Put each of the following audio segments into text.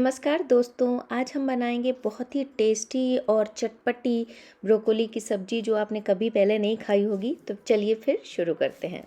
नमस्कार दोस्तों, आज हम बनाएंगे बहुत ही टेस्टी और चटपटी ब्रोकोली की सब्ज़ी जो आपने कभी पहले नहीं खाई होगी। तो चलिए फिर शुरू करते हैं।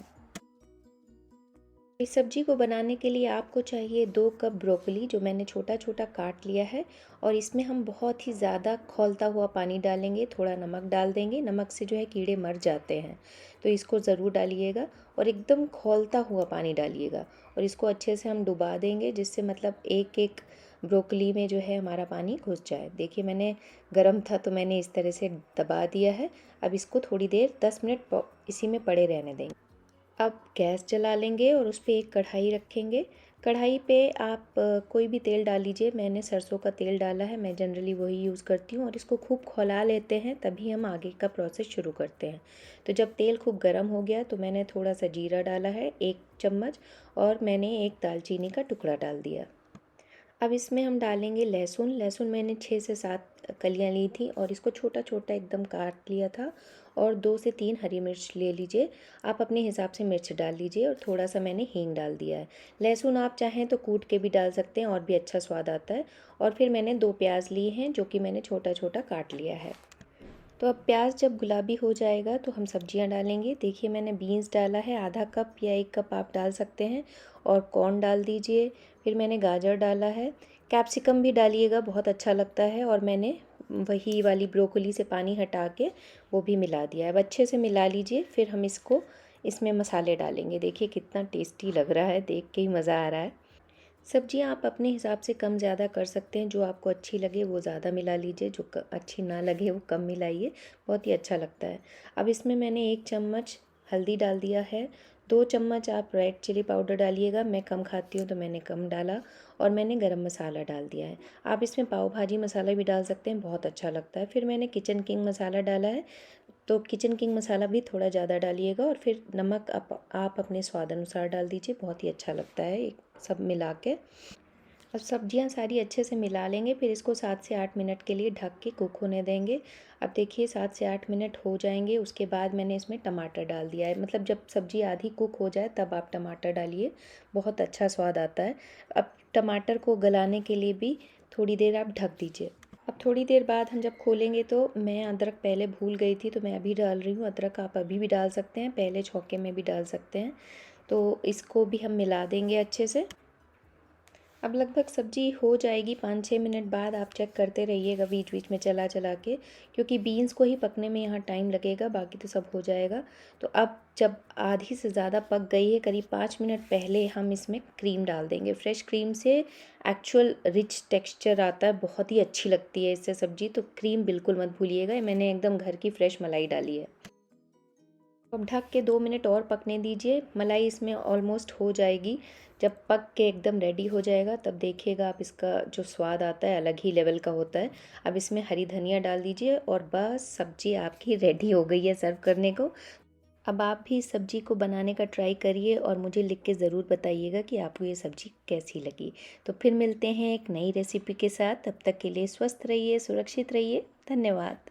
इस सब्ज़ी को बनाने के लिए आपको चाहिए 2 कप ब्रोकोली जो मैंने छोटा छोटा काट लिया है। और इसमें हम बहुत ही ज़्यादा खौलता हुआ पानी डालेंगे, थोड़ा नमक डाल देंगे। नमक से जो है कीड़े मर जाते हैं, तो इसको ज़रूर डालिएगा। और एकदम खौलता हुआ पानी डालिएगा और इसको अच्छे से हम डुबा देंगे, जिससे मतलब एक एक ब्रोकली में जो है हमारा पानी घुस जाए। देखिए मैंने गरम था तो मैंने इस तरह से दबा दिया है। अब इसको थोड़ी देर 10 मिनट इसी में पड़े रहने देंगे। अब गैस जला लेंगे और उस पर एक कढ़ाई रखेंगे। कढ़ाई पे आप कोई भी तेल डाल लीजिए। मैंने सरसों का तेल डाला है, मैं जनरली वही यूज़ करती हूँ। और इसको खूब खौला लेते हैं, तभी हम आगे का प्रोसेस शुरू करते हैं। तो जब तेल खूब गर्म हो गया तो मैंने थोड़ा सा जीरा डाला है 1 चम्मच, और मैंने एक दालचीनी का टुकड़ा डाल दिया। अब इसमें हम डालेंगे लहसुन। लहसुन मैंने 6 से 7 कलियां ली थी और इसको छोटा छोटा एकदम काट लिया था। और 2 से 3 हरी मिर्च ले लीजिए, आप अपने हिसाब से मिर्च डाल लीजिए। और थोड़ा सा मैंने हींग डाल दिया है। लहसुन आप चाहें तो कूट के भी डाल सकते हैं और भी अच्छा स्वाद आता है। और फिर मैंने 2 प्याज लिए हैं जो कि मैंने छोटा छोटा काट लिया है। तो अब प्याज जब गुलाबी हो जाएगा तो हम सब्जियां डालेंगे। देखिए मैंने बीन्स डाला है आधा कप या 1 कप आप डाल सकते हैं। और कॉर्न डाल दीजिए। फिर मैंने गाजर डाला है। कैप्सिकम भी डालिएगा, बहुत अच्छा लगता है। और मैंने वही वाली ब्रोकोली से पानी हटा के वो भी मिला दिया है। अब अच्छे से मिला लीजिए। फिर हम इसमें मसाले डालेंगे। देखिए कितना टेस्टी लग रहा है, देख के ही मज़ा आ रहा है। सब्जियां आप अपने हिसाब से कम ज़्यादा कर सकते हैं। जो आपको अच्छी लगे वो ज़्यादा मिला लीजिए, जो अच्छी ना लगे वो कम मिलाइए। बहुत ही अच्छा लगता है। अब इसमें मैंने 1 चम्मच हल्दी डाल दिया है। 2 चम्मच आप रेड चिली पाउडर डालिएगा, मैं कम खाती हूँ तो मैंने कम डाला। और मैंने गरम मसाला डाल दिया है। आप इसमें पाव भाजी मसाला भी डाल सकते हैं, बहुत अच्छा लगता है। फिर मैंने किचन किंग मसाला डाला है, तो किचन किंग मसाला भी थोड़ा ज़्यादा डालिएगा। और फिर नमक आप अपने स्वाद अनुसार डाल दीजिए, बहुत ही अच्छा लगता है सब मिला के। अब सब्जियां सारी अच्छे से मिला लेंगे। फिर इसको 7 से 8 मिनट के लिए ढक के कुक होने देंगे। अब देखिए 7 से 8 मिनट हो जाएंगे, उसके बाद मैंने इसमें टमाटर डाल दिया है। मतलब जब सब्ज़ी आधी कुक हो जाए तब आप टमाटर डालिए, बहुत अच्छा स्वाद आता है। अब टमाटर को गलाने के लिए भी थोड़ी देर आप ढक दीजिए। अब थोड़ी देर बाद हम जब खोलेंगे तो मैं अदरक पहले भूल गई थी तो मैं अभी डाल रही हूँ। अदरक आप अभी भी डाल सकते हैं, पहले छौंके में भी डाल सकते हैं। तो इसको भी हम मिला देंगे अच्छे से। अब लगभग सब्ज़ी हो जाएगी। 5-6 मिनट बाद आप चेक करते रहिएगा बीच बीच में चला चला के, क्योंकि बीन्स को ही पकने में यहाँ टाइम लगेगा, बाकी तो सब हो जाएगा। तो अब जब आधी से ज़्यादा पक गई है, करीब 5 मिनट पहले हम इसमें क्रीम डाल देंगे। फ्रेश क्रीम से एक्चुअल रिच टेक्स्चर आता है, बहुत ही अच्छी लगती है इससे सब्ज़ी। तो क्रीम बिल्कुल मत भूलिएगा, मैंने एकदम घर की फ्रेश मलाई डाली है। अब ढक के 2 मिनट और पकने दीजिए। मलाई इसमें ऑलमोस्ट हो जाएगी। जब पक के एकदम रेडी हो जाएगा तब देखिएगा आप, इसका जो स्वाद आता है अलग ही लेवल का होता है। अब इसमें हरी धनिया डाल दीजिए और बस सब्जी आपकी रेडी हो गई है सर्व करने को। अब आप भी इस सब्जी को बनाने का ट्राई करिए और मुझे लिख के ज़रूर बताइएगा कि आपको ये सब्जी कैसी लगी। तो फिर मिलते हैं एक नई रेसिपी के साथ। तब तक के लिए स्वस्थ रहिए, सुरक्षित रहिए। धन्यवाद।